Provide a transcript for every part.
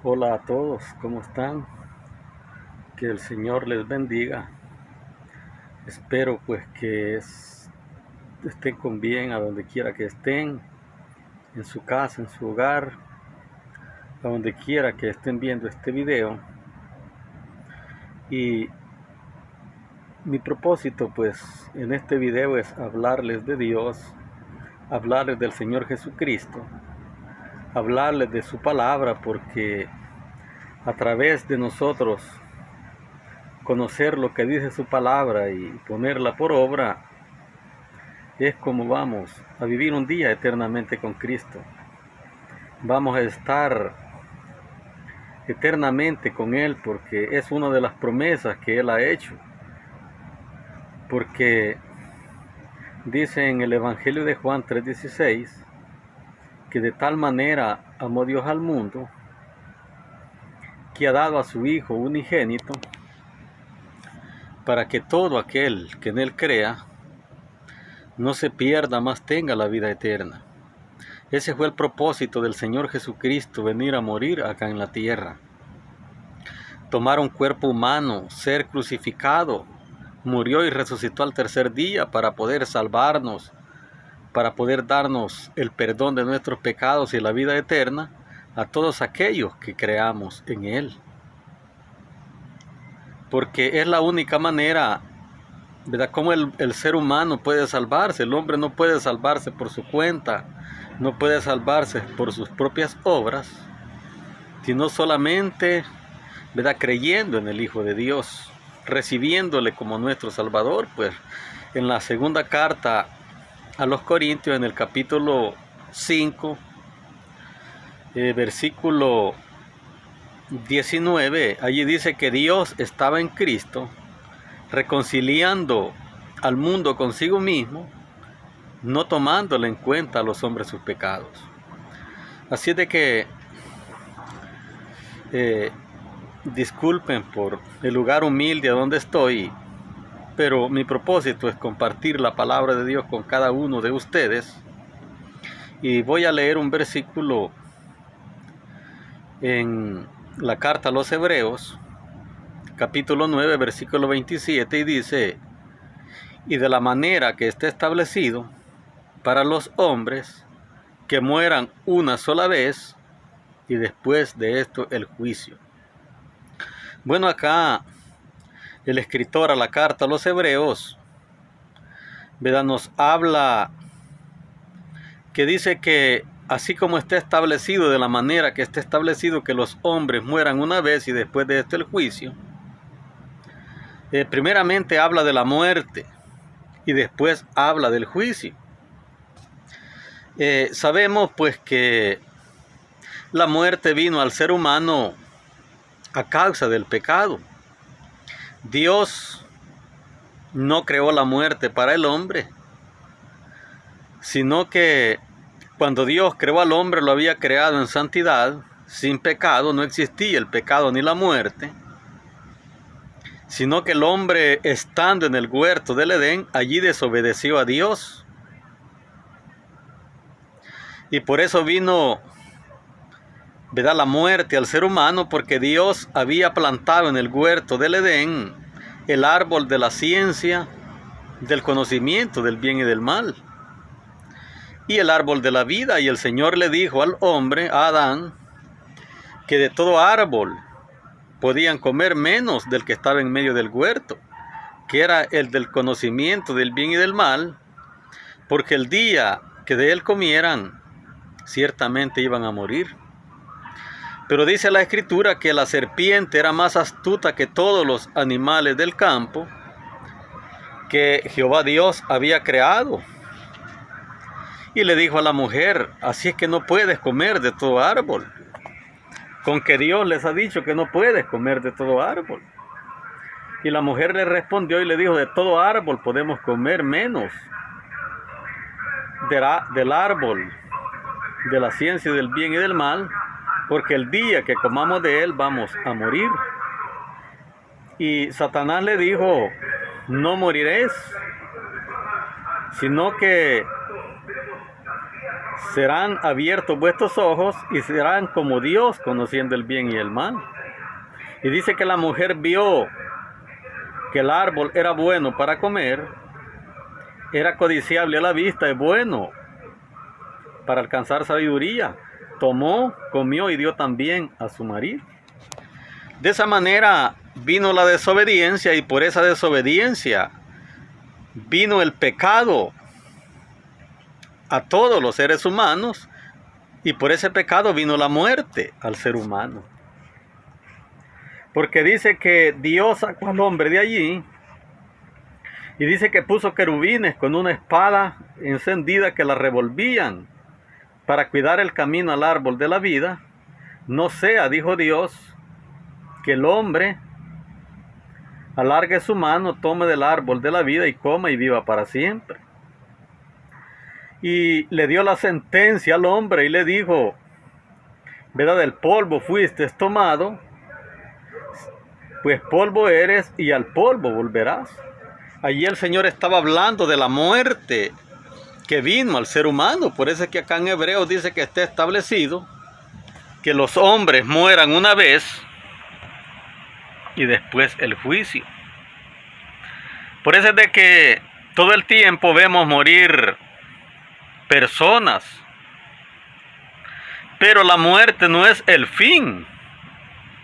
Hola a todos, ¿cómo están? Que el Señor les bendiga. Espero pues que estén con bien a donde quiera que estén, en su casa, en su hogar, a donde quiera que estén viendo este video. Y mi propósito pues en este video es hablarles de Dios, hablarles del Señor Jesucristo, hablarles de su palabra, porque a través de nosotros conocer lo que dice su palabra y ponerla por obra, es como vamos a vivir un día eternamente con Cristo. Vamos a estar eternamente con Él, porque es una de las promesas que Él ha hecho. Porque dice en el Evangelio de Juan 3:16 que de tal manera amó Dios al mundo que ha dado a su Hijo unigénito, para que todo aquel que en Él crea no se pierda, mas tenga la vida eterna. Ese fue el propósito del Señor Jesucristo, venir a morir acá en la tierra. Tomar un cuerpo humano, ser crucificado, murió y resucitó al tercer día para poder salvarnos, para poder darnos el perdón de nuestros pecados y la vida eterna a todos aquellos que creamos en Él. Porque es la única manera, ¿verdad?, cómo el ser humano puede salvarse. El hombre no puede salvarse por su cuenta, no puede salvarse por sus propias obras, sino solamente, ¿verdad?, creyendo en el Hijo de Dios, recibiéndole como nuestro Salvador. Pues en la segunda carta a los Corintios, en el capítulo 5, versículo 19, allí dice que Dios estaba en Cristo, reconciliando al mundo consigo mismo, no tomándole en cuenta a los hombres sus pecados. Así de que disculpen por el lugar humilde a donde estoy, pero mi propósito es compartir la palabra de Dios con cada uno de ustedes. Y voy a leer un versículo en la carta a los Hebreos, capítulo 9, versículo 27, y dice: y de la manera que esté establecido para los hombres que mueran una sola vez, y después de esto el juicio. Bueno, acá el escritor a la carta a los Hebreos, ¿verdad?, nos habla que dice que así como está establecido, de la manera que está establecido que los hombres mueran una vez y después de esto el juicio, primeramente habla de la muerte y después habla del juicio. Sabemos pues que la muerte vino al ser humano a causa del pecado. Dios no creó la muerte para el hombre, sino que cuando Dios creó al hombre lo había creado en santidad, sin pecado. No existía el pecado ni la muerte, sino que el hombre, estando en el huerto del Edén, allí desobedeció a Dios. Y por eso vino, ¿verdad?, la muerte al ser humano, porque Dios había plantado en el huerto del Edén el árbol de la ciencia, del conocimiento del bien y del mal, y el árbol de la vida. Y el Señor le dijo al hombre, a Adán, que de todo árbol podían comer menos del que estaba en medio del huerto, que era el del conocimiento del bien y del mal, porque el día que de él comieran, ciertamente iban a morir. Pero dice la Escritura que la serpiente era más astuta que todos los animales del campo que Jehová Dios había creado. Y le dijo a la mujer: así es que no puedes comer de todo árbol. Con que Dios les ha dicho que no puedes comer de todo árbol. Y la mujer le respondió y le dijo: de todo árbol podemos comer, menos del árbol de la ciencia del bien y del mal, porque el día que comamos de él vamos a morir. Y Satanás le dijo: no moriréis, sino que serán abiertos vuestros ojos y serán como Dios, conociendo el bien y el mal. Y dice que la mujer vio que el árbol era bueno para comer, era codiciable a la vista, es bueno para alcanzar sabiduría. Tomó, comió y dio también a su marido. De esa manera vino la desobediencia, y por esa desobediencia vino el pecado a todos los seres humanos, y por ese pecado vino la muerte al ser humano. Porque dice que Dios sacó al hombre de allí, y dice que puso querubines con una espada encendida que la revolvían para cuidar el camino al árbol de la vida. No sea, dijo Dios, que el hombre alargue su mano, tome del árbol de la vida y coma y viva para siempre. Y le dio la sentencia al hombre y le dijo, ¿verdad? Del polvo fuiste tomado, pues polvo eres y al polvo volverás. Allí el Señor estaba hablando de la muerte que vino al ser humano. Por eso es que acá en Hebreos dice que está establecido que los hombres mueran una vez y después el juicio. Por eso es de que todo el tiempo vemos morir personas, pero la muerte no es el fin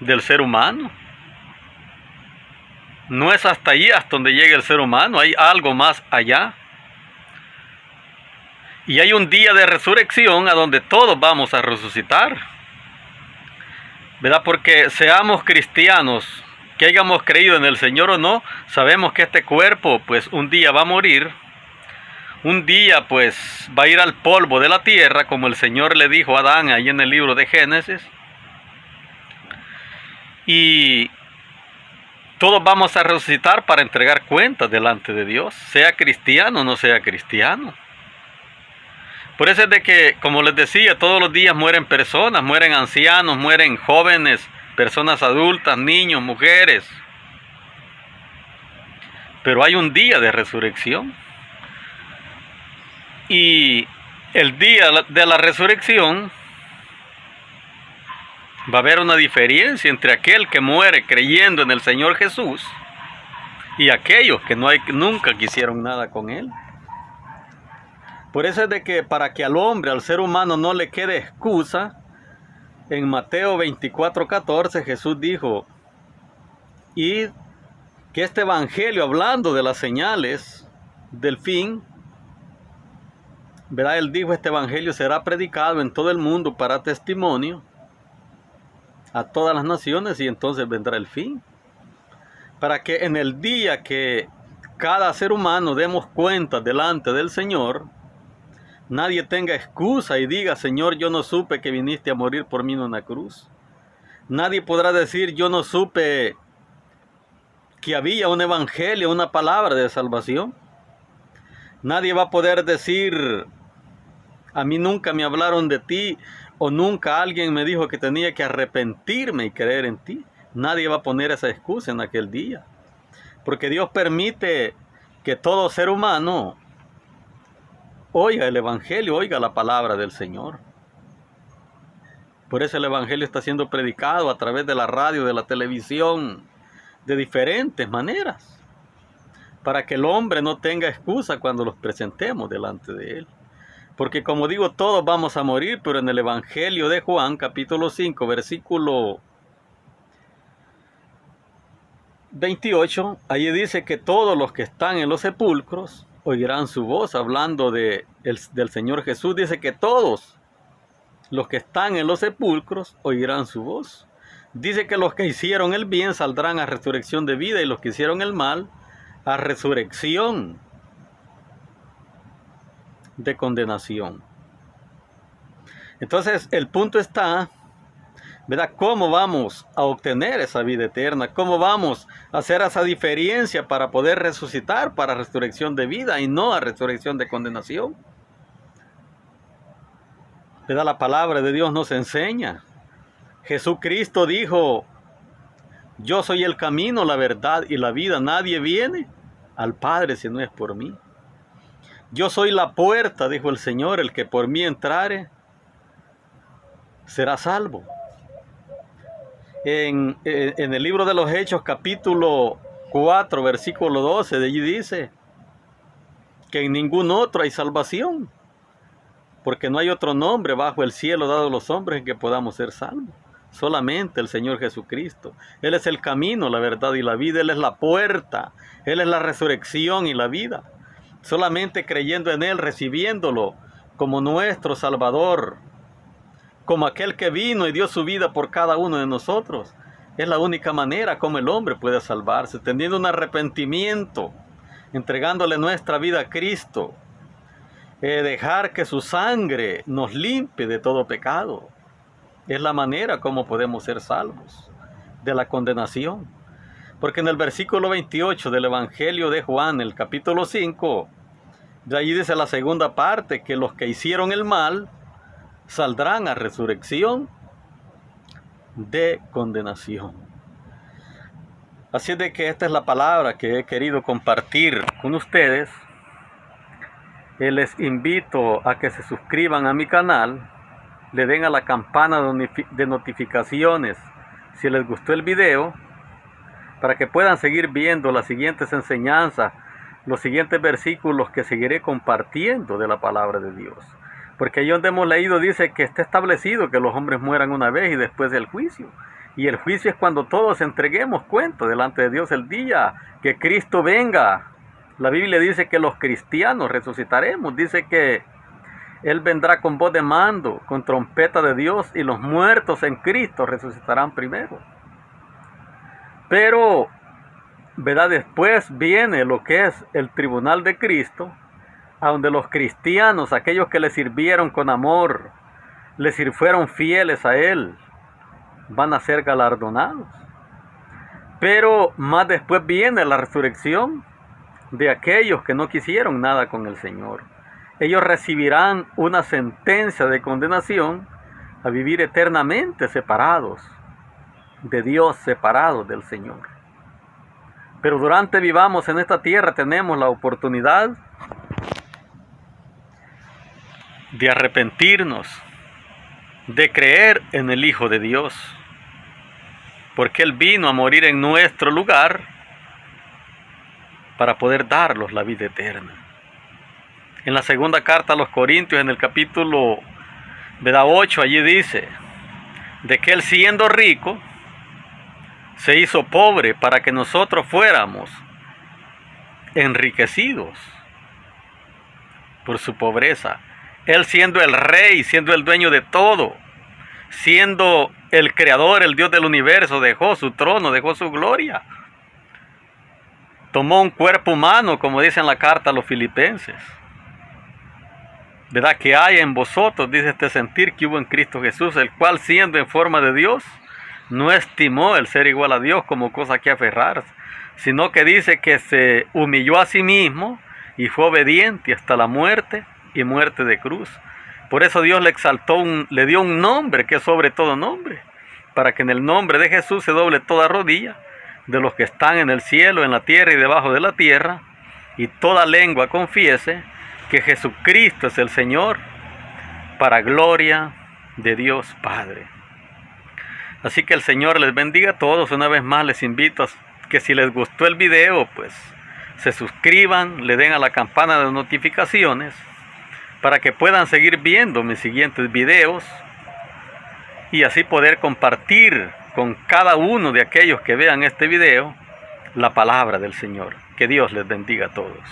del ser humano. No es hasta allí hasta donde llega el ser humano, hay algo más allá. Y hay un día de resurrección a donde todos vamos a resucitar, ¿verdad? Porque seamos cristianos, que hayamos creído en el Señor o no, sabemos que este cuerpo pues un día va a morir. Un día pues va a ir al polvo de la tierra, como el Señor le dijo a Adán ahí en el libro de Génesis. Y todos vamos a resucitar para entregar cuentas delante de Dios, sea cristiano o no sea cristiano. Por eso es de que, como les decía, todos los días mueren personas, mueren ancianos, mueren jóvenes, personas adultas, niños, mujeres. Pero hay un día de resurrección. Y el día de la resurrección va a haber una diferencia entre aquel que muere creyendo en el Señor Jesús y aquellos que nunca quisieron nada con Él. Por eso es de que para que al hombre, al ser humano, no le quede excusa, en Mateo 24:14 Jesús dijo, y que este evangelio, hablando de las señales del fin, ¿verdad? Él dijo, este evangelio será predicado en todo el mundo para testimonio a todas las naciones, y entonces vendrá el fin. Para que en el día que cada ser humano demos cuenta delante del Señor, nadie tenga excusa y diga, Señor, yo no supe que viniste a morir por mí en una cruz. Nadie podrá decir, yo no supe que había un evangelio, una palabra de salvación. Nadie va a poder decir, a mí nunca me hablaron de ti, o nunca alguien me dijo que tenía que arrepentirme y creer en ti. Nadie va a poner esa excusa en aquel día. Porque Dios permite que todo ser humano oiga el evangelio, oiga la palabra del Señor. Por eso el evangelio está siendo predicado a través de la radio, de la televisión, de diferentes maneras, para que el hombre no tenga excusa cuando los presentemos delante de Él. Porque como digo, todos vamos a morir, pero en el Evangelio de Juan, capítulo 5, versículo 28, allí dice que todos los que están en los sepulcros oirán su voz, hablando del Señor Jesús. Dice que todos los que están en los sepulcros oirán su voz. Dice que los que hicieron el bien saldrán a resurrección de vida, y los que hicieron el mal a resurrección de condenación. Entonces el punto está, ¿verdad? ¿Cómo vamos a obtener esa vida eterna? ¿Cómo vamos a hacer esa diferencia para poder resucitar para resurrección de vida y no a resurrección de condenación? ¿Verdad? La palabra de Dios nos enseña. Jesucristo dijo, yo soy el camino, la verdad y la vida. Nadie viene al Padre si no es por mí. Yo soy la puerta, dijo el Señor, el que por mí entrare será salvo. En el libro de los Hechos, capítulo 4, versículo 12, de allí dice que en ningún otro hay salvación, porque no hay otro nombre bajo el cielo dado a los hombres en que podamos ser salvos. Solamente el Señor Jesucristo. Él es el camino, la verdad y la vida. Él es la puerta. Él es la resurrección y la vida. Solamente creyendo en Él, recibiéndolo como nuestro Salvador, como aquel que vino y dio su vida por cada uno de nosotros, es la única manera como el hombre puede salvarse, teniendo un arrepentimiento, entregándole nuestra vida a Cristo, dejar que su sangre nos limpie de todo pecado. Es la manera como podemos ser salvos de la condenación. Porque en el versículo 28 del Evangelio de Juan, el capítulo 5, de allí dice la segunda parte, que los que hicieron el mal saldrán a resurrección de condenación. Así es de que esta es la palabra que he querido compartir con ustedes. Les invito a que se suscriban a mi canal, le den a la campana de notificaciones si les gustó el video, para que puedan seguir viendo las siguientes enseñanzas, los siguientes versículos que seguiré compartiendo de la palabra de Dios. Porque allí donde hemos leído dice que está establecido que los hombres mueran una vez y después del juicio. Y el juicio es cuando todos entreguemos cuenta delante de Dios el día que Cristo venga. La Biblia dice que los cristianos resucitaremos. Dice que Él vendrá con voz de mando, con trompeta de Dios, y los muertos en Cristo resucitarán primero. Pero, ¿verdad? Después viene lo que es el tribunal de Cristo, a donde los cristianos, aquellos que le sirvieron con amor, fueron fieles a Él, van a ser galardonados. Pero más después viene la resurrección de aquellos que no quisieron nada con el Señor. Ellos recibirán una sentencia de condenación a vivir eternamente separados de Dios, separados del Señor. Pero durante vivamos en esta tierra tenemos la oportunidad de arrepentirnos, de creer en el Hijo de Dios, porque Él vino a morir en nuestro lugar para poder darnos la vida eterna. En la segunda carta a los Corintios, en el capítulo 8, allí dice de que Él, siendo rico, se hizo pobre para que nosotros fuéramos enriquecidos por su pobreza. Él, siendo el rey, siendo el dueño de todo, siendo el creador, el Dios del universo, dejó su trono, dejó su gloria. Tomó un cuerpo humano, como dice en la carta a los Filipenses. ¿Verdad? Que hay en vosotros, dice, este sentir que hubo en Cristo Jesús, el cual, siendo en forma de Dios, no estimó el ser igual a Dios como cosa que aferrarse, sino que dice que se humilló a sí mismo y fue obediente hasta la muerte y muerte de cruz. Por eso Dios le exaltó, le dio un nombre que es sobre todo nombre, para que en el nombre de Jesús se doble toda rodilla de los que están en el cielo, en la tierra y debajo de la tierra, y toda lengua confiese que Jesucristo es el Señor, para gloria de Dios Padre. Así que el Señor les bendiga a todos. Una vez más les invito a que si les gustó el video, pues se suscriban, le den a la campana de notificaciones, para que puedan seguir viendo mis siguientes videos y así poder compartir con cada uno de aquellos que vean este video la palabra del Señor. Que Dios les bendiga a todos.